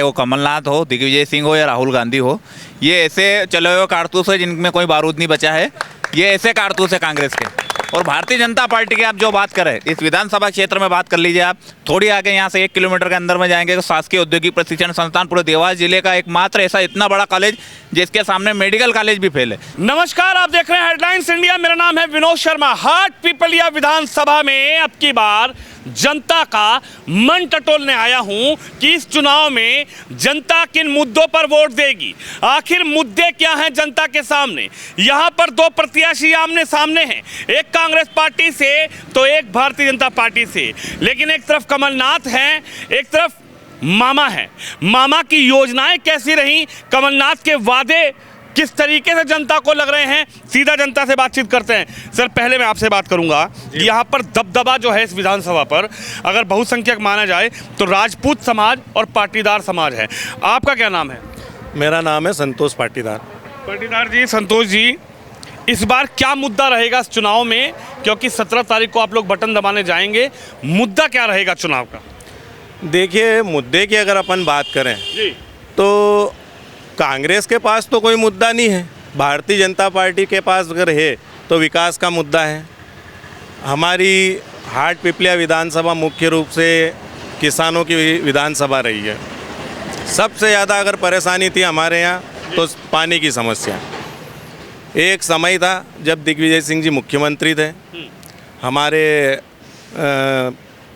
वो कमलनाथ हो, दिग्विजय सिंह हो या राहुल गांधी हो, ये ऐसे चले हुए कारतूस है जिनमें कोई बारूद नहीं बचा है। ये ऐसे कारतूस है कांग्रेस के। और भारतीय जनता पार्टी की आप जो बात करें, इस विधानसभा क्षेत्र में बात कर लीजिए आप। थोड़ी आगे यहाँ से 1 किलोमीटर के अंदर में जाएंगे तो शासकीय औद्योगिक प्रशिक्षण संस्थान पूरे देवास जिले का एकमात्र ऐसा इतना बड़ा कॉलेज जिसके सामने मेडिकल कॉलेज भी फेल है। नमस्कार, आप देख रहे हैं हेडलाइंस इंडिया। मेरा नाम है विनोद शर्मा। हाटपिपलिया विधानसभा में अब की बार जनता का मन टटोलने आया हूं कि इस चुनाव में जनता किन मुद्दों पर वोट देगी। आखिर मुद्दे क्या हैं जनता के सामने। यहां पर दो प्रत्याशी आमने सामने हैं, एक कांग्रेस पार्टी से तो एक भारतीय जनता पार्टी से। लेकिन एक तरफ कमलनाथ हैं, एक तरफ मामा है। मामा की योजनाएं कैसी रहीं, कमलनाथ के वादे किस तरीके से जनता को लग रहे हैं, सीधा जनता से बातचीत करते हैं। सर, पहले मैं आपसे बात करूंगा, यहाँ पर दबदबा जो है इस विधानसभा पर, अगर बहुसंख्यक माना जाए तो राजपूत समाज और पाटीदार समाज है। आपका क्या नाम है? मेरा नाम है संतोष पाटीदार। पाटीदार जी, संतोष जी, इस बार क्या मुद्दा रहेगा इस चुनाव में, क्योंकि 17 तारीख को आप लोग बटन दबाने जाएंगे, मुद्दा क्या रहेगा चुनाव का? देखिए, मुद्दे की अगर अपन बात करें जी, तो कांग्रेस के पास तो कोई मुद्दा नहीं है। भारतीय जनता पार्टी के पास अगर है तो विकास का मुद्दा है। हमारी हाटपिपलिया विधानसभा मुख्य रूप से किसानों की विधानसभा रही है। सबसे ज़्यादा अगर परेशानी थी हमारे यहाँ तो पानी की समस्या। एक समय था जब दिग्विजय सिंह जी मुख्यमंत्री थे, हमारे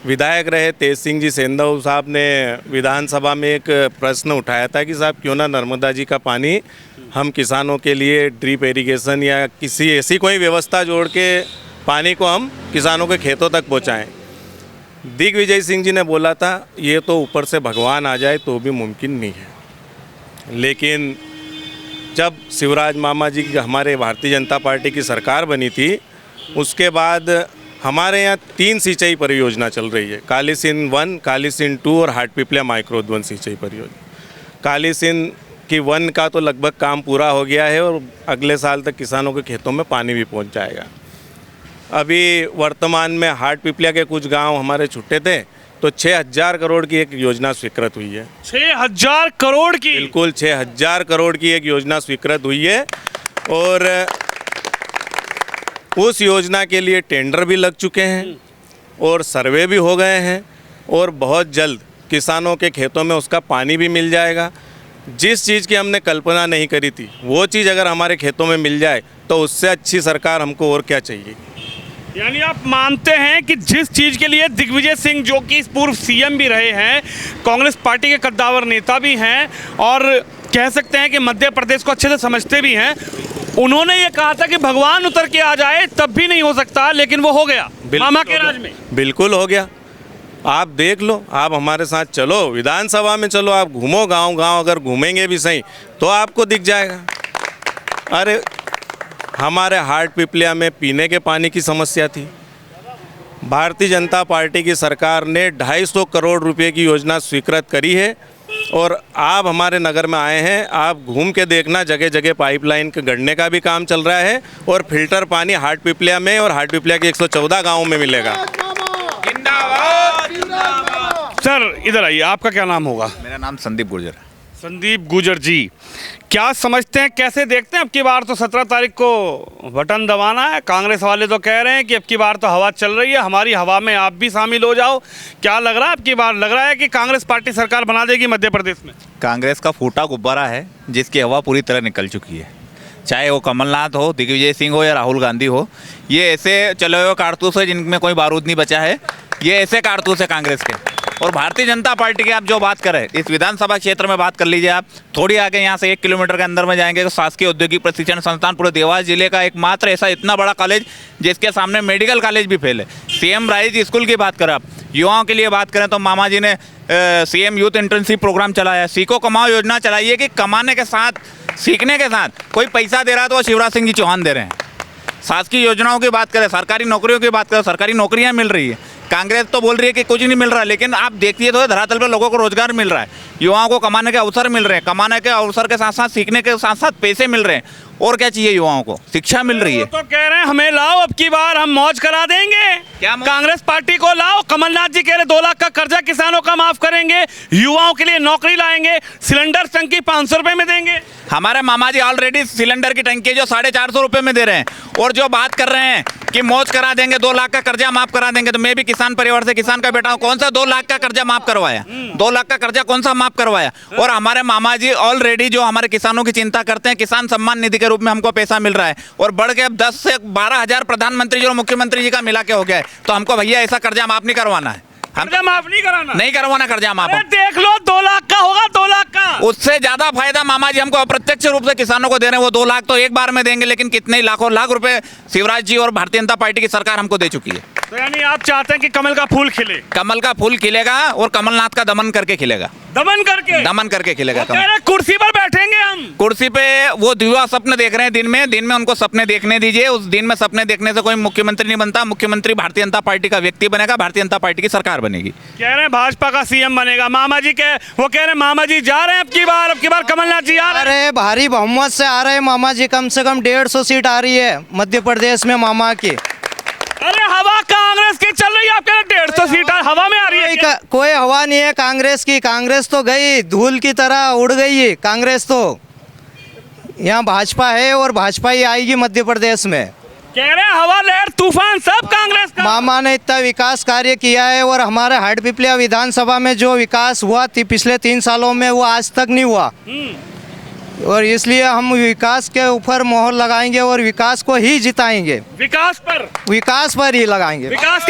विधायक रहे तेज सिंह जी सेंधव साहब ने विधानसभा में एक प्रश्न उठाया था कि साहब क्यों ना नर्मदा जी का पानी हम किसानों के लिए ड्रिप इरिगेशन या किसी ऐसी कोई व्यवस्था जोड़ के पानी को हम किसानों के खेतों तक पहुंचाएं। दिग्विजय सिंह जी ने बोला था ये तो ऊपर से भगवान आ जाए तो भी मुमकिन नहीं है। लेकिन जब शिवराज मामा जी की हमारे भारतीय जनता पार्टी की सरकार बनी थी, उसके बाद हमारे यहाँ 3 सिंचाई परियोजना चल रही है, कालीसिंध 1, कालीसिंध 2 और हाटपिपलिया माइक्रो 1 सिंचाई परियोजना। कालीसिंध की 1 का तो लगभग काम पूरा हो गया है और अगले साल तक किसानों के खेतों में पानी भी पहुंच जाएगा। अभी वर्तमान में हाटपिपलिया के कुछ गांव हमारे छुट्टे थे तो 6000 करोड़ की एक योजना स्वीकृत हुई है। 6000 करोड़ की? बिल्कुल, 6000 करोड़ की एक योजना स्वीकृत हुई है और उस योजना के लिए टेंडर भी लग चुके हैं और सर्वे भी हो गए हैं और बहुत जल्द किसानों के खेतों में उसका पानी भी मिल जाएगा। जिस चीज़ की हमने कल्पना नहीं करी थी वो चीज़ अगर हमारे खेतों में मिल जाए तो उससे अच्छी सरकार हमको और क्या चाहिए। यानी आप मानते हैं कि जिस चीज़ के लिए दिग्विजय सिंह, जो कि पूर्व सीएम भी रहे हैं, कांग्रेस पार्टी के कद्दावर नेता भी हैं और कह सकते हैं कि मध्य प्रदेश को अच्छे से समझते भी हैं, उन्होंने ये कहा था कि भगवान उतर के आ जाए तब भी नहीं हो सकता, लेकिन वो हो गया मामा के राज में। बिल्कुल हो गया। आप देख लो, आप हमारे साथ चलो, विधानसभा में चलो, आप घूमो गांव गांव, अगर घूमेंगे भी सही तो आपको दिख जाएगा। अरे हमारे हाटपिपलिया में पीने के पानी की समस्या थी। भारतीय जनता पार्टी की सरकार ने 250 करोड़ रुपए की योजना स्वीकृत करी है और आप हमारे नगर में आए हैं, आप घूम के देखना, जगह जगह पाइपलाइन के गढ़ने का भी काम चल रहा है और फिल्टर पानी हाटपिपलिया में और हाटपिपलिया के 114 गाँवों में मिलेगा। सर, इधर आइए, आपका क्या नाम होगा? मेरा नाम संदीप गुर्जर है। संदीप गुर्जर जी, क्या समझते हैं, कैसे देखते हैं अब की बार तो 17 तारीख को बटन दबाना है। कांग्रेस वाले तो कह रहे हैं कि अब की बार तो हवा चल रही है, हमारी हवा में आप भी शामिल हो जाओ। क्या लग रहा है अब की बार? लग रहा है कि कांग्रेस पार्टी सरकार बना देगी मध्य प्रदेश में? कांग्रेस का फूटा गुब्बारा है जिसकी हवा पूरी तरह निकल चुकी है। चाहे वो कमलनाथ हो, दिग्विजय सिंह हो या राहुल गांधी हो, ये ऐसे चले हुए कारतूस है जिनमें कोई बारूद नहीं बचा है। ये ऐसे कारतूस है कांग्रेस के। और भारतीय जनता पार्टी की आप जो बात करें, इस विधानसभा क्षेत्र में बात कर लीजिए आप। थोड़ी आगे यहाँ से 1 किलोमीटर के अंदर में जाएंगे तो शासकीय औद्योगिक प्रशिक्षण संस्थान पूरे देवास जिले का एकमात्र ऐसा इतना बड़ा कॉलेज जिसके सामने मेडिकल कॉलेज भी फेल है। सीएम राइज स्कूल की बात करें आप, युवाओं के लिए बात करें तो मामा जी ने सीएम यूथ इंटर्नशिप प्रोग्राम चलाया, सीखो कमाओ योजना चलाई है कि कमाने के साथ, सीखने के साथ कोई पैसा दे रहा है तो वो शिवराज सिंह जी चौहान दे रहे हैं। शासकीय योजनाओं की बात करें, सरकारी नौकरियों की बात करें, सरकारी नौकरियां मिल रही है। कांग्रेस तो बोल रही है कि कुछ नहीं मिल रहा, लेकिन आप देखिए तो धरातल पर लोगों को रोजगार मिल रहा है, युवाओं को कमाने के अवसर मिल रहे हैं, कमाने के अवसर के साथ साथ सीखने के साथ साथ पैसे मिल रहे हैं। और क्या चाहिए युवाओं को? शिक्षा मिल रही है। वो तो कह रहे हैं हमें लाओ, अब की बार हम मौज करा देंगे। क्या मौज? कांग्रेस पार्टी को लाओ। कमलनाथ जी कह रहे 2 लाख का कर्जा किसानों का माफ करेंगे, युवाओं के लिए नौकरी लाएंगे, सिलेंडर टंकी 500 रुपए में देंगे। हमारे मामा जी ऑलरेडी सिलेंडर की टंकी जो 450 रुपए में दे रहे हैं, और जो बात कर रहे हैं कि मौज करा देंगे, 2 लाख का कर्जा माफ करा देंगे। तो मैं भी किसान परिवार से किसान का बेटा हूं, कौन सा 2 लाख का कर्जा माफ करवाया? 2 लाख का कर्जा कौन सा माफ करवाया? और हमारे मामा जी ऑलरेडी जो हमारे किसानों की चिंता करते हैं, किसान सम्मान निधि के रूप में हमको पैसा मिल रहा है, और बढ़ के अब 10 से 12 हजार प्रधानमंत्री जी और मुख्यमंत्री जी का मिला के हो गया है। तो हमको भैया ऐसा कर्जा माफ नहीं करवाना है, कर्जा माफ नहीं कराना, नहीं करवाना कर्जा माफ। अरे देख लो 2 लाख का होगा, 2 लाख का। उससे ज्यादा फायदा मामा जी हमको अप्रत्यक्ष रूप से किसानों को दे रहे हैं। वो 2 लाख तो एक बार में देंगे, लेकिन कितने लाखों लाख रुपए शिवराज जी और भारतीय जनता पार्टी की सरकार हमको दे चुकी है। तो यानी आप चाहते हैं कि कमल का फूल खिले? कमल का फूल खिलेगा और कमलनाथ का दमन करके खिलेगा, दमन करके खिलेगा कह रहे कुर्सी पर बैठेंगे हम। कुर्सी पे वो दिवा सपने देख रहे हैं दिन में उनको सपने देखने दीजिए। उस दिन में सपने देखने से कोई मुख्यमंत्री नहीं बनता। मुख्यमंत्री भारतीय जनता पार्टी का व्यक्ति बनेगा, भारतीय जनता पार्टी की सरकार बनेगी। कह रहे हैं भाजपा का सीएम बनेगा। मामा जी के वो कह रहे हैं मामा जी जा रहे हैं अब की बार कमलनाथ जी आ रहे हैं। अरे भारी बहुमत से आ रहे हैं मामा जी, कम से कम 150 सीट आ रही है मध्य प्रदेश में मामा की। अरे हवा कांग्रेस की चल रही है, आप कह रहे 150 सीट हवा में आ रही है क्या? कोई हवा नहीं है कांग्रेस की, कांग्रेस तो गई, धूल की तरह उड़ गई है कांग्रेस तो। यहाँ भाजपा है और भाजपा ही आएगी मध्य प्रदेश में। कह रहे हैं हवा लहर तूफान सब कांग्रेस का। मामा ने इतना विकास कार्य किया है, और हमारे हाटपिपलिया विधानसभा में जो विकास हुआ पिछले 3 सालों में वो आज तक नहीं हुआ, और इसलिए हम विकास के ऊपर मोहर लगाएंगे और विकास को ही जिताएंगे। विकास पर ही लगाएंगे, विकास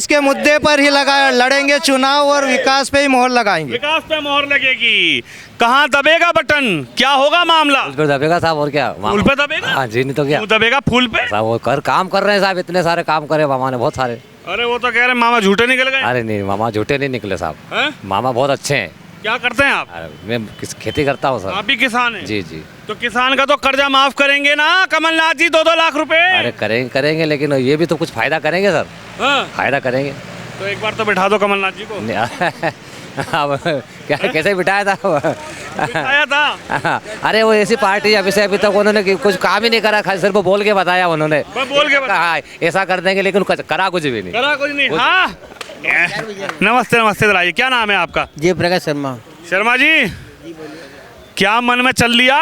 के मुद्दे पर ही लड़ेंगे चुनाव, और विकास पे ही मोहर लगाएंगे। विकास पे मोहर लगेगी। कहाँ दबेगा बटन, क्या होगा मामला? फूल पे दबेगा साहब, और क्या? फूल पे दबेगा? हाँ जी, नहीं तो क्या दबेगा फूल पे साहब। वो काम कर रहे हैं साहब, इतने सारे काम करे मामा ने, बहुत सारे। अरे वो तो कह रहे मामा झूठे निकल गए। अरे नहीं, मामा झूठे नहीं निकले साहब, मामा बहुत अच्छे हैं। क्या करते हैं आप? मैं खेती करता हूँ सर। आप भी किसान हैं? जी जी। तो किसान का तो कर्जा माफ करेंगे ना कमलनाथ जी, 2-2 लाख रुपए? अरे करेंगे, लेकिन ये भी तो कुछ फायदा करेंगे सर। फायदा करेंगे। तो एक बार तो बिठा दो कमलनाथ जी को। अब क्या कैसे बिठाया था? बिठाया था। अरे वो ऐसी पार्टी अभी तक उन्होंने कुछ काम ही नहीं करा, खाली सिर्फ बोल के बताया उन्होंने। हाँ, ऐसा कर देंगे, लेकिन करा कुछ भी नहीं। हाँ नमस्ते दिलाइए, क्या नाम है आपका? जी प्रकाश शर्मा जी, क्या मन में चल लिया?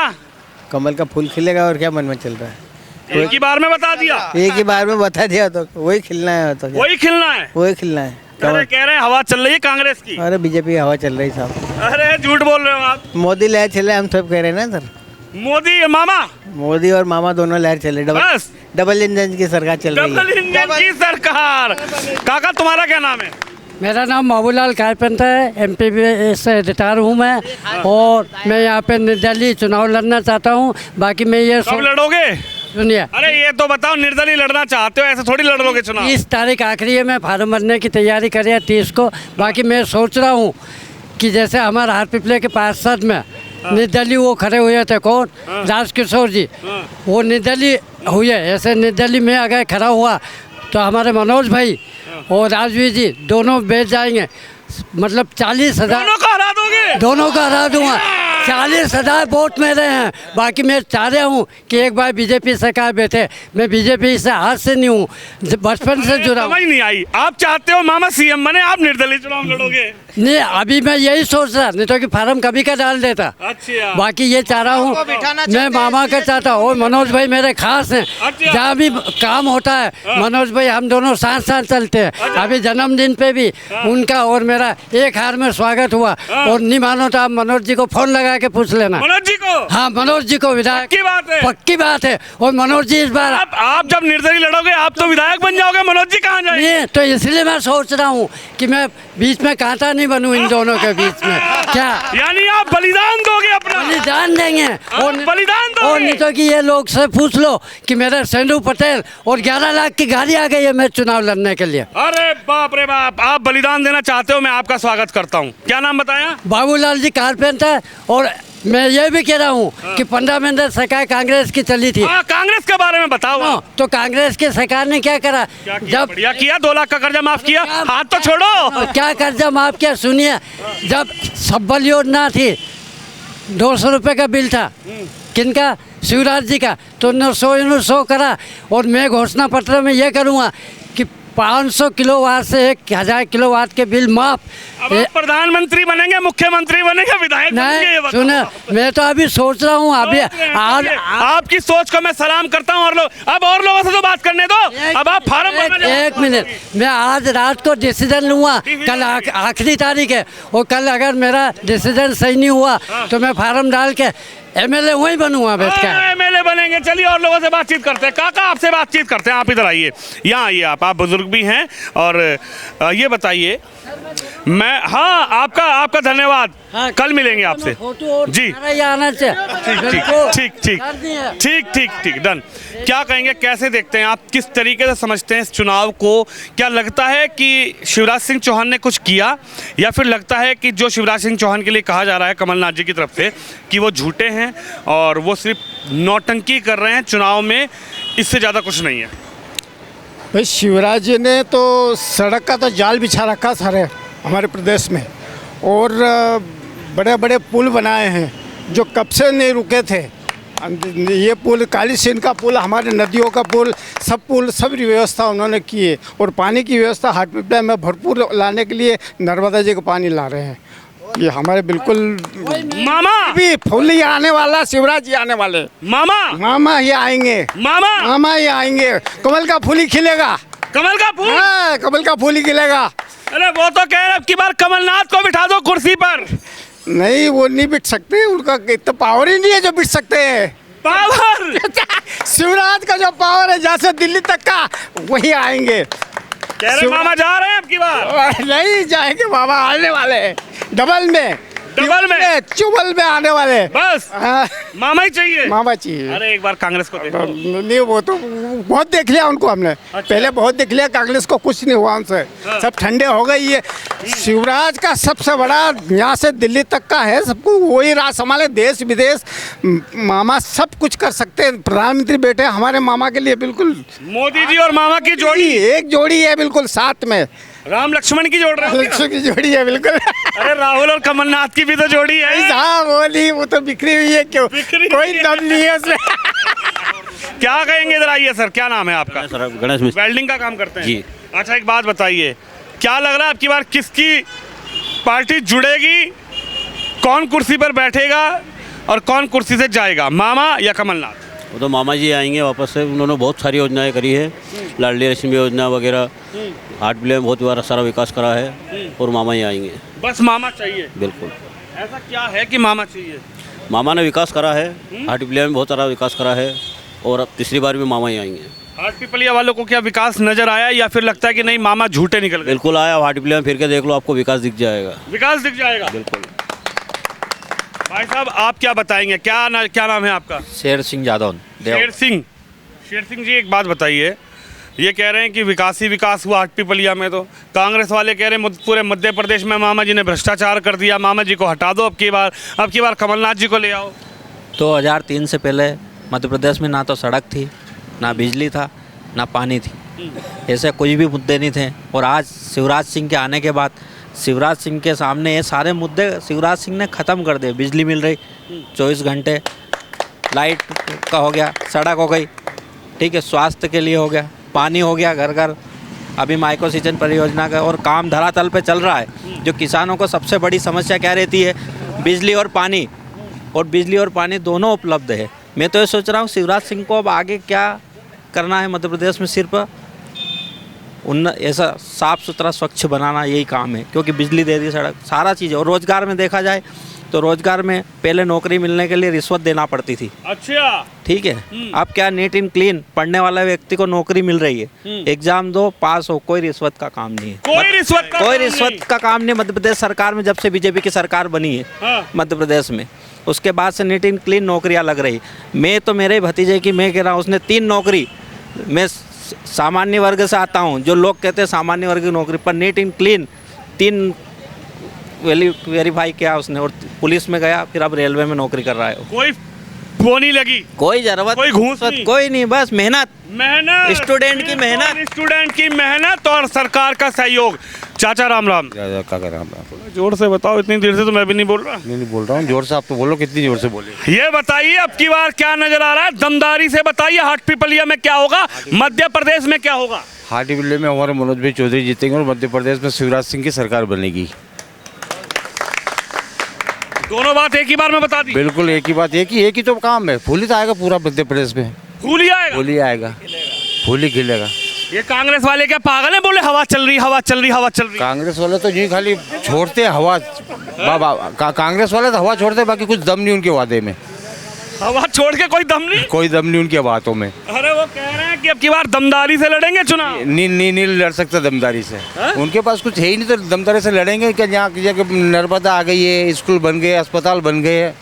कमल का फूल खिलेगा, और क्या मन में चल रहा है? एक ही बार में बता दिया? एक ही बार में बता दिया, तो वही खिलना है। तो वही खिलना है। कह रहे हैं हवा चल रही है कांग्रेस की। अरे बीजेपी हवा चल रही साहब। अरे झूठ बोल रहे हो आप। मोदी लहर चले, हम सब कह रहे हैं ना सर। मोदी और मामा दोनों लहर चले, डबल इंजन की सरकार चल रही है। डबल इंजन की सरकार। काका तुम्हारा क्या नाम है? मेरा नाम बाबूलाल कारपेंटर है, एमपी से रिटायर हूँ मैं, और मैं यहाँ पे निर्दलीय चुनाव लड़ना चाहता हूँ। बाकी मैं ये कब लड़ोगे? सुनिए, अरे ये तो बताओ, निर्दलीय लड़ना चाहते हो, ऐसे थोड़ी लड़ लोगे चुनाव? 30 तारीख आखिरी है, मैं फार्म भरने की तैयारी कर रहा 30 को। बाकी मैं सोच रहा हूँ कि जैसे हमारे हाटपिपले के पार्षद में निर्दलीय वो खड़े हुए थे, कौन? राजकिशोर जी, वो निर्दलीय हुए। ऐसे निर्दलीय में अगर खड़ा हुआ तो हमारे मनोज भाई और राजवीर जी दोनों बेच जाएंगे। मतलब 40,000 दोनों का हरा दूंगा। 40,000 वोट मेरे हैं। बाकी मैं चाह रहा हूँ कि एक बार बीजेपी सरकार बैठे। मैं बीजेपी से हाथ से नहीं हूँ, बचपन से जुड़ा हूँ। समझ नहीं आई, आप चाहते हो मामा सीएम बने, आप निर्दलीय चुनाव लड़ोगे? नहीं, अभी मैं यही सोच रहा, नहीं तो कि फार्म कभी का डाल देता। अच्छा। बाकी ये चाह रहा हूँ, मैं मामा का चाहता हूँ, और मनोज भाई मेरे खास हैं। अच्छा। जहाँ भी काम होता है मनोज भाई हम दोनों साथ साथ चलते हैं। अच्छा। अभी जन्मदिन पे भी उनका और मेरा एक हार में स्वागत हुआ। और नहीं मानो तो आप मनोज जी को फोन लगा के पूछ लेना। मनोज जी को? हाँ, मनोज जी को विधायक। पक्की बात है। और मनोज जी इस बार आप जब निर्दलीय लड़ोगे आप तो विधायक बन जाओगे, मनोज जी कहाँ जाएंगे? तो इसलिए मैं सोच रहा हूँ कि मैं बीच में कांटा नहीं बनूं इन दोनों के बीच में। क्या यानी आप बलिदान दोगे अपना? बलिदान देंगे। और बलिदान दोगे? और नहीं तो कि ये लोग से पूछ लो कि मेरा सेंधु पटेल और 11 लाख की गाड़ी आ गई है मैं चुनाव लड़ने के लिए। अरे बाप रे बाप, आप बलिदान देना चाहते हो, मैं आपका स्वागत करता हूँ। क्या नाम बताया? बाबूलाल जी कारपेंटर। और मैं ये भी कह रहा हूँ कि 15 मिनट सरकार कांग्रेस की चली थी। कांग्रेस के बारे में बताओ। तो कांग्रेस की सरकार ने क्या करा? जब बढ़िया किया, 2 लाख का कर्जा माफ किया। हाथ तो छोड़ो। क्या कर्जा माफ किया? सुनिए, जब सबल योजना थी 200 रुपये का बिल था, किनका? शिवराज जी का, तो उन्होंने 100 करा। और मैं घोषणा पत्र में ये करूँगा कि 500 किलोवाट से 1000 किलोवाट के बिल माफ। अब आप प्रधानमंत्री बनेंगे, मुख्यमंत्री बनेंगे, विधायक बनेंगे, ये नहीं बताओ। सुने, मैं तो अभी सोच रहा हूँ अभी आज आपकी सोच को मैं सलाम करता हूँ। और लोगों से तो बात करने दो। अब आप फार्म भरने एक मिनट, मैं आज रात को डिसीजन लूँगा। कल आखिरी तारीख है, और कल अगर मेरा डिसीजन सही नहीं हुआ तो मैं फार्म डाल के एमएलए वहीं बनूंगा बैठ के। एमएलए बनेंगे। चलिए और लोगों से बातचीत करते हैं। काका आपसे बातचीत करते हैं, आप इधर आइए, यहाँ आइए। आप बुजुर्ग भी हैं। और ये बताइए, मैं हाँ आपका धन्यवाद। हाँ, कल मिलेंगे आपसे जी। आना ठीक ठीक डन। क्या कहेंगे, कैसे देखते हैं आप, किस तरीके से समझते हैं इस चुनाव को? क्या लगता है कि शिवराज सिंह चौहान ने कुछ किया, या फिर लगता है कि जो शिवराज सिंह चौहान के लिए कहा जा रहा है कमलनाथ जी की तरफ से कि वो झूठे हैं और वो सिर्फ नौटंकी कर रहे हैं चुनाव में, इससे ज़्यादा कुछ नहीं है? भाई शिवराज जी ने तो सड़क का तो जाल बिछा रखा सारे हमारे प्रदेश में, और बड़े बड़े पुल बनाए हैं जो कब से नहीं रुके थे। ये पुल, काली सिंध का पुल, हमारे नदियों का पुल, सब व्यवस्था उन्होंने की है। और पानी की व्यवस्था हाटपिपला में भरपूर लाने के लिए नर्मदा जी का पानी ला रहे हैं। ये हमारे बिल्कुल मामा भी फूल ही आने वाला, शिवराज जी आने वाले। मामा ही आएंगे, मामा ही आएंगे। कमल का फूल ही खिलेगा, कमल का फूल। हाँ, कमल का फूल ही खिलेगा। अरे वो तो कह रहे अब की बार कमलनाथ को बिठा दो कुर्सी पर। नहीं, वो नहीं बिठ सकते, उनका इतना पावर ही नहीं है जो बिठ सकते हैं। पावर शिवराज का जो पावर है, जहाँ से दिल्ली तक का, वही आएंगे। कह रहे मामा जा रहे हैं अब की बार। नहीं जाएंगे, मामा आने वाले हैं डबल में, चुबल में आने वाले। बस मामा ही चाहिए, मामा चाहिए। अरे एक बार कांग्रेस को देखो। नहीं, वो तो बहुत देख लिया उनको हमने। पहले बहुत देख लिया, कांग्रेस को कुछ नहीं हुआ उनसे। सब ठंडे हो गए। ये शिवराज का सबसे बड़ा, यहाँ से दिल्ली तक का है, सबको वही राज संभाले, देश विदेश। मामा सब कुछ कर सकते हैं। प्रधानमंत्री बेटे हमारे मामा के लिए बिल्कुल। मोदी जी और मामा की जोड़ी एक जोड़ी है बिल्कुल, साथ में राम लक्ष्मण की जोड़ रहे हो। लक्ष्मण की जोड़ी है बिल्कुल। अरे राहुल और कमलनाथ की भी तो जोड़ी है। हाँ, वो तो बिखरी हुई है, क्यों कोई दम नहीं है उसमें। क्या कहेंगे, इधर आइए सर, क्या नाम है आपका? सर गणेश मिश्र वेल्डिंग का काम करते हैं जी। अच्छा एक बात बताइए, क्या लग रहा है आपकी बार किसकी पार्टी जुड़ेगी, कौन कुर्सी पर बैठेगा और कौन कुर्सी से जाएगा, मामा या कमलनाथ? वो तो मामा जी आएंगे वापस से। उन्होंने बहुत सारी योजनाएं करी है, लाडली लक्ष्मी योजना वगैरह, हाटपिपला में बहुत बड़ा सारा विकास करा है, और मामा ही आएंगे। बस मामा चाहिए? बिल्कुल। ऐसा क्या है कि मामा चाहिए? मामा ने विकास करा है, हाटपिपला में बहुत सारा विकास करा है, और अब तीसरी बार भी मामा ही आएंगे। हाटपिपलिया वालों को क्या विकास नजर आया, या फिर लगता है कि नहीं मामा झूठे निकल गए? बिल्कुल आया, हाटपिपला में फिर के देख लो, आपको विकास दिख जाएगा। विकास दिख जाएगा बिल्कुल। भाई साहब आप क्या बताएंगे, क्या नाम है आपका? शेर सिंह यादव। शेर सिंह जी, एक बात बताइए, ये कह रहे हैं कि विकास ही विकास हुआ हाटपिपलिया में, तो कांग्रेस वाले कह रहे हैं पूरे मध्य प्रदेश में मामा जी ने भ्रष्टाचार कर दिया, मामा जी को हटा दो, अब की बार कमलनाथ जी को ले आओ। 2003 से पहले मध्य प्रदेश में ना तो सड़क थी, ना बिजली था, ना पानी थी, ऐसे कुछ भी मुद्दे नहीं थे। और आज शिवराज सिंह के आने के बाद, शिवराज सिंह के सामने ये सारे मुद्दे शिवराज सिंह ने ख़त्म कर दिए। बिजली मिल रही 24 घंटे, लाइट का हो गया, सड़क हो गई, ठीक है, स्वास्थ्य के लिए हो गया, पानी हो गया घर घर, अभी माइक्रो सिंचन परियोजना का और काम धरातल पे चल रहा है। जो किसानों को सबसे बड़ी समस्या क्या रहती है, बिजली और पानी, और बिजली और पानी दोनों उपलब्ध है। मैं तो ये सोच रहा हूँ शिवराज सिंह को अब आगे क्या करना है मध्य प्रदेश में, सिर्फ ऐसा साफ़ सुथरा स्वच्छ बनाना, यही काम है। क्योंकि बिजली दे दी, सड़क, सारा चीज़। और रोज़गार में देखा जाए तो रोज़गार में पहले नौकरी मिलने के लिए रिश्वत देना पड़ती थी। अच्छा, ठीक है, अब क्या नीट एंड क्लीन पढ़ने वाले व्यक्ति को नौकरी मिल रही है, एग्जाम दो, पास हो, कोई रिश्वत का काम नहीं है। कोई रिश्वत का काम नहीं मध्य प्रदेश सरकार में, जब से बीजेपी की सरकार बनी है मध्य प्रदेश में, उसके बाद से नीट एंड क्लीन नौकरियां लग रही। मैं तो मेरे भतीजे की मैं कह रहा हूँ, उसने 3 नौकरी, मैं सामान्य वर्ग से आता हूँ, जो लोग कहते हैं सामान्य वर्ग की नौकरी, पर नीट एंड क्लीन 3 वेरीफाई किया उसने, और पुलिस में गया, फिर अब रेलवे में नौकरी कर रहा है। कोई वो नहीं लगी, कोई जरूरत, कोई घूस नहीं, कोई नहीं, बस मेहनत, स्टूडेंट की मेहनत, और सरकार का सहयोग। चाचा राम राम। काका राम राम। जोर से बताओ, इतनी देर से तो मैं भी नहीं बोल रहा। नहीं बोल रहा हूँ जोर से, आप तो बोलो कितनी जोर से बोले। ये बताइए अब की बार क्या नजर आ रहा है, दमदारी से बताइए, हाटपिपलिया में क्या होगा, मध्य प्रदेश में क्या होगा? हाटपिपलिया में हमारे मनोज भाई चौधरी जीतेंगे और मध्य प्रदेश में शिवराज सिंह की सरकार बनेगी। दोनों बात एक ही बार में बता दी। बिल्कुल एक ही बात, एक ही तो काम है। फूल ही तो आएगा पूरा मध्य प्रदेश में, फूल ही आएगा, फूल ही आएगा, फूल ही खिलेगा। ये कांग्रेस वाले क्या पागल है, बोले हवा चल रही, हवा चल रही, हवा चल रही। कांग्रेस वाले तो जी खाली छोड़ते हवा, कांग्रेस वाले तो हवा छोड़ते, बाकी कुछ दम नहीं उनके वादे में। हवा छोड़ के कोई दम नहीं, कोई दम नहीं उनकी बातों में। अरे वो कह रहे हैं कि अब की बार दमदारी से लड़ेंगे चुनाव। नहीं लड़ सकते दमदारी से, उनके पास कुछ है ही नहीं, तो दमदारी से लड़ेंगे क्या? यहाँ की जगह नर्मदा आ गई है, स्कूल बन गए, अस्पताल बन गए,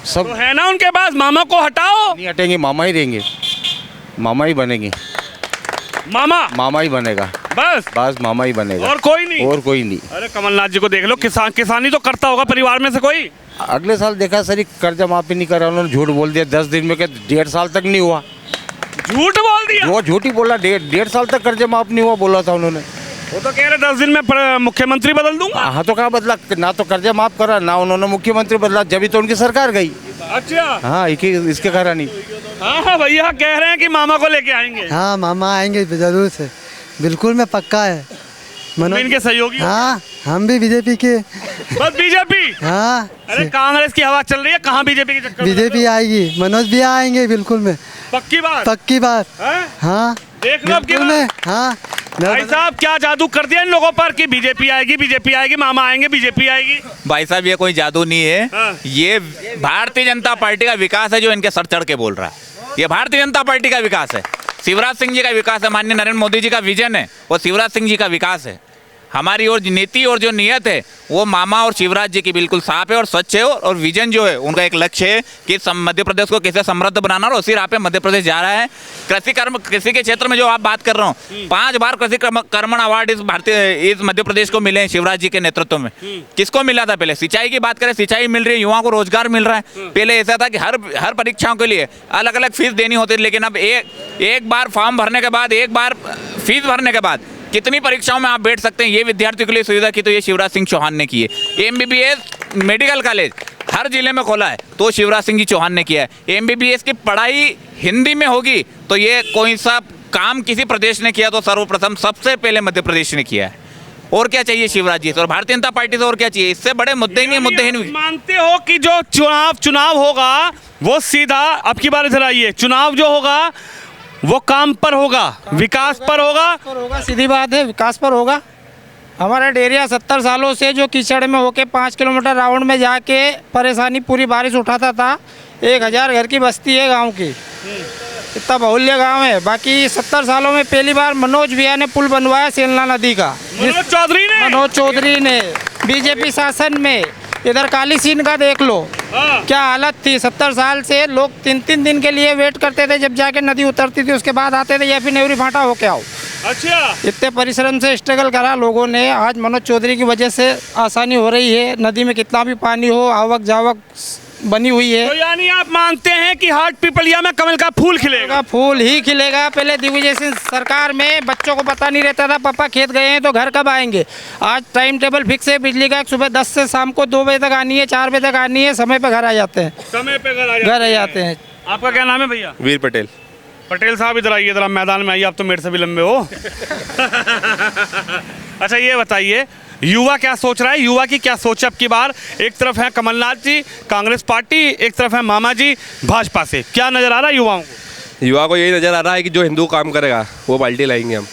सब तो है ना उनके पास। मामा को हटाओ। नहीं हटेंगे, मामा ही रहेंगे, मामा ही बनेंगे, मामा ही बनेगा, बस मामा ही बनेगा, और कोई नहीं, और कोई नहीं। अरे कमलनाथ जी को देख लो, किसानी तो करता होगा परिवार में से कोई। अगले साल देखा सर, कर्जा माफी नहीं करा उन्होंने, झूठ बोल दिया 10 दिन में, क्या 1.5 साल तक नहीं हुआ, झूठ बोल दिया। वो झूठ ही बोला, 1.5 साल तक कर्जा माफ नहीं हुआ बोला था उन्होंने। वो तो कह रहे 10 दिन में मुख्यमंत्री बदल दूंगा। हाँ तो कहाँ बदला, ना तो कर्जा माफ करा, ना उन्होंने मुख्यमंत्री बदला, जब ही तो उनकी सरकार गई। अच्छा हाँ, इसके कारण ही। हाँ भैया कह रहे हैं कि मामा को लेके आएंगे। हाँ मामा आएंगे जरूर से, बिल्कुल में पक्का है। इनके सहयोगी। हाँ हम भी बीजेपी के। बस बीजेपी। हाँ अरे कांग्रेस की हवा चल रही है, कहाँ बीजेपी की चक्कर? बीजेपी आएगी, मनोज भी आएंगे, बिल्कुल में पक्की बात, पक्की बात। हाँ देख लो बिल्कुल में। हाँ भाई साहब क्या जादू कर दिया इन लोगों पर कि बीजेपी आएगी, बीजेपी आएगी, मामा आएंगे, बीजेपी आएगी। भाई साहब ये कोई जादू नहीं है, ये भारतीय जनता पार्टी का विकास है जो इनके सर चढ़ के बोल रहा है। ये भारतीय जनता पार्टी का विकास है, शिवराज सिंह जी का विकास है, माननीय नरेंद्र मोदी जी का विजन है, वो शिवराज सिंह जी का विकास है। हमारी और नीति और जो नियत है वो मामा और शिवराज जी की बिल्कुल साफ है और स्वच्छ है, और विजन जो है उनका एक लक्ष्य है कि मध्य प्रदेश को कैसे समृद्ध बनाना, और उसी राह पे मध्य प्रदेश जा रहा है। कृषि के क्षेत्र में जो आप बात कर रहा हूँ, 5 बार कृषि कर्मण अवार्ड इस मध्य प्रदेश को मिले हैं शिवराज जी के नेतृत्व में। किसको मिला था? पहले सिंचाई की बात करें, सिंचाई मिल रही है, युवाओं को रोजगार मिल रहा है। पहले ऐसा था कि हर परीक्षाओं के लिए अलग अलग फीस देनी होती थी, लेकिन अब एक बार फॉर्म भरने के बाद, एक बार फीस भरने के बाद कितनी परीक्षाओं में आप बैठ सकते हैं, ये विद्यार्थियों के लिए सुविधा की तो ये शिवराज सिंह चौहान ने की है। MBBS मेडिकल कॉलेज हर जिले में खोला है तो शिवराज सिंह जी चौहान ने किया है। MBBS की पढ़ाई हिंदी में होगी तो ये कोई सा काम किसी प्रदेश ने किया तो सर्वप्रथम सबसे पहले मध्य प्रदेश ने किया है। और क्या चाहिए शिवराज जी से और भारतीय जनता पार्टी से, और क्या चाहिए? इससे बड़े मुद्दे ही नहीं। मानते हो कि जो चुनाव होगा वो सीधा, अब की बार इधर आइए, चुनाव जो होगा वो काम पर होगा, विकास पर होगा, सीधी बात है, विकास पर होगा। हमारा डेरिया 70 सालों से जो कीचड़ में होके 5 किलोमीटर राउंड में जाके परेशानी पूरी बारिश उठाता था। 1000 घर की बस्ती है गांव की, इतना बहुल्य गांव है। बाकी 70 सालों में पहली बार मनोज भैया ने पुल बनवाया सेलना नदी का, मनोज चौधरी ने बीजेपी शासन में। इधर काली सीन का देख लो क्या हालत थी। 70 साल से लोग 3-3 दिन के लिए वेट करते थे, जब जाके नदी उतरती थी उसके बाद आते थे, या फिर नेवरी फाटा होके आओ। अच्छा, इतने परिश्रम से स्ट्रगल करा लोगों ने। आज मनोज चौधरी की वजह से आसानी हो रही है। नदी में कितना भी पानी हो, आवक जावक बनी हुई है। तो यानी आप मानते हैं कि हाटपिपलिया में कमल का फूल खिलेगा? फूल ही खिलेगा। पहले दिग्विजय सिंह सरकार में बच्चों को पता नहीं रहता था पापा खेत गए हैं तो घर कब आएंगे। आज टाइम टेबल फिक्स है, बिजली का सुबह 10 से शाम को 2 बजे तक आनी है, 4 बजे तक आनी है, समय पे घर आ जाते हैं, समय पे घर आ जाते हैं। आपका क्या नाम है भैया? वीर पटेल। पटेल साहब इधर आइए, जरा मैदान में आइए, आप तो मेरे से भी लंबे हो। अच्छा ये बताइए, युवा क्या सोच रहा है, युवा की क्या सोच है अब की बार? एक तरफ है कमलनाथ जी कांग्रेस पार्टी, एक तरफ है मामा जी भाजपा से, क्या नजर आ रहा है युवाओं को? युवा को यही नजर आ रहा है कि जो हिंदू काम करेगा वो पार्टी लाएंगे हम,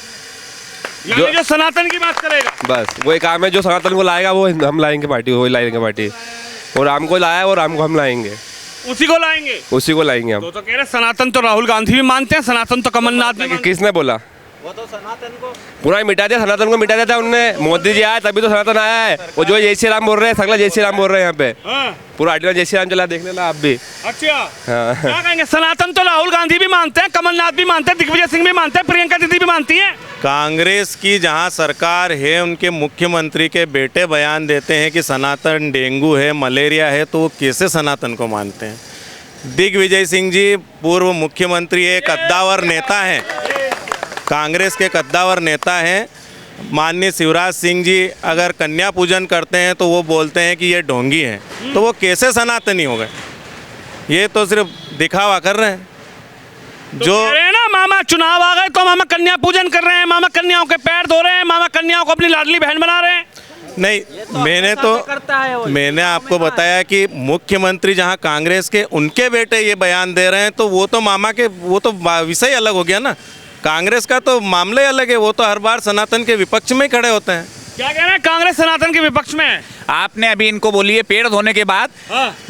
जो सनातन की बात करेगा, बस वही काम है। जो सनातन को लाएगा वो हम लाएंगे पार्टी, वही लाएंगे पार्टी। और राम को लाया और राम को हम लाएंगे, उसी को लाएंगे, उसी को लाएंगे हम। तो कह रहे सनातन तो राहुल गांधी भी मानते हैं, सनातन तो कमलनाथ भी। किसने बोला? वो तो सनातन को पूरा मिटा दिया, सनातन को मिटा दिया था उनने। मोदी जी आया तभी तो सनातन आया है। वो जो जय श्री राम बोल रहे हैं, सगला जय श्री राम बोल रहे हैं यहाँ पे। पूरा आर्टिकल जय श्री राम चला, देख लेना आप भी। अच्छा क्या कहेंगे? सनातन तो राहुल गांधी भी मानते हैं, कमलनाथ भी मानते हैं, दिग्विजय सिंह भी मानते हैं, प्रियंका दीदी भी मानती है। कांग्रेस की जहां सरकार है, उनके मुख्यमंत्री के बेटे बयान देते हैं कि सनातन डेंगू है, मलेरिया है, तो वो कैसे सनातन को मानते हैं? दिग्विजय सिंह जी पूर्व मुख्यमंत्री, एक कद्दावर नेता हैं, कांग्रेस के कद्दावर नेता हैं। माननीय शिवराज सिंह जी अगर कन्या पूजन करते हैं तो वो बोलते हैं कि ये ढोंगी हैं, तो वो कैसे सनातनी हो गए? ये तो सिर्फ दिखावा कर रहे हैं। तो कह रहे हैं ना मामा चुनाव आ गए तो मामा कन्या पूजन कर रहे हैं, मामा कन्याओं के पैर धो रहे हैं, मामा कन्याओं को अपनी लाडली बहन बना रहे हैं। नहीं, मैंने आपको बताया कि मुख्यमंत्री जहां कांग्रेस के उनके बेटे ये बयान दे रहे हैं, तो वो तो मामा के वो तो विषय अलग हो गया ना। कांग्रेस का तो मामला ही अलग है, वो तो हर बार सनातन के विपक्ष में खड़े होते हैं। क्या कह रहे हैं? कांग्रेस सनातन के विपक्ष में है। आपने अभी इनको बोलिए पेड़ धोने के बाद,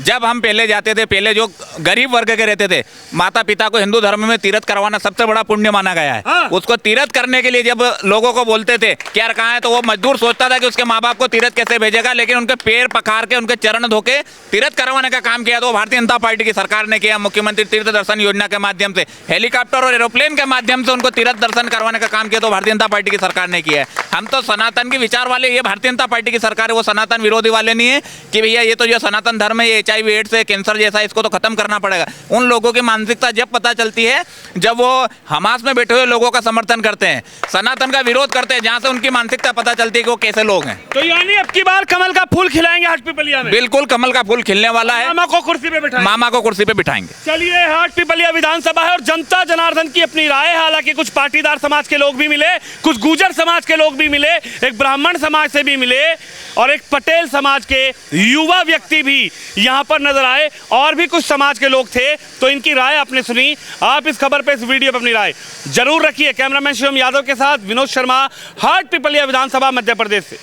जब हम पहले जाते थे, पहले जो गरीब वर्ग के रहते थे, माता पिता को हिंदू धर्म में तीर्थ करवाना सबसे बड़ा पुण्य माना गया है। उसको तीर्थ करने के लिए जब लोगों को बोलते थे कि यार कहाँ है, तो वो मजदूर सोचता था कि उसके माँ बाप को तीर्थ कैसे भेजेगा, लेकिन उनके पैर पखार के उनके चरण धो के तीर्थ करवाने का काम किया तो भारतीय जनता पार्टी की सरकार ने किया। मुख्यमंत्री तीर्थ दर्शन योजना के माध्यम से, हेलीकॉप्टर और एरोप्लेन के माध्यम से उनको तीर्थ दर्शन करवाने का काम किया तो भारतीय जनता पार्टी की सरकार ने किया है। हम तो सनातन की विचार वाले, ये भारतीय जनता पार्टी की सरकार है, वो सनातन विरोधी वाले नहीं है कि भैया ये तो जो सनातन धर्म है, ये HIV एड्स है, कैंसर जैसा, इसको तो खत्म करना पड़ेगा। उन लोगों की मानसिकता जब पता चलती है जब वो हमास में बैठे हुए लोगों का समर्थन करते हैं, सनातन का विरोध करते हैं, जहां से उनकी मानसिकता पता चलती है कि वो कैसे लोग हैं। तो यानी अब की बार कमल का फूल खिलाएंगे हाटपिपलिया में? बिल्कुल कमल का फूल खिलने वाला है। मामा को कुर्सी पे बिठाएंगे। मामा को कुर्सी पे बिठाएंगे। चलिए, हाटपिपलिया विधानसभा है और जनता जनार्दन की अपनी राय है। हालांकि कुछ पाटीदार समाज के लोग भी मिले, कुछ गुर्जर समाज के लोग भी मिले, एक ब्राह्मण समाज से भी मिले और एक पटेल समाज के युवा व्यक्ति भी यहां पर नजर आए, और भी कुछ समाज के लोग थे। तो इनकी राय आपने सुनी। आप इस खबर पे, इस वीडियो पे अपनी राय जरूर रखिए। कैमरामैन शिवम यादव के साथ विनोद शर्मा, हाटपिपलिया विधानसभा, मध्य प्रदेश से।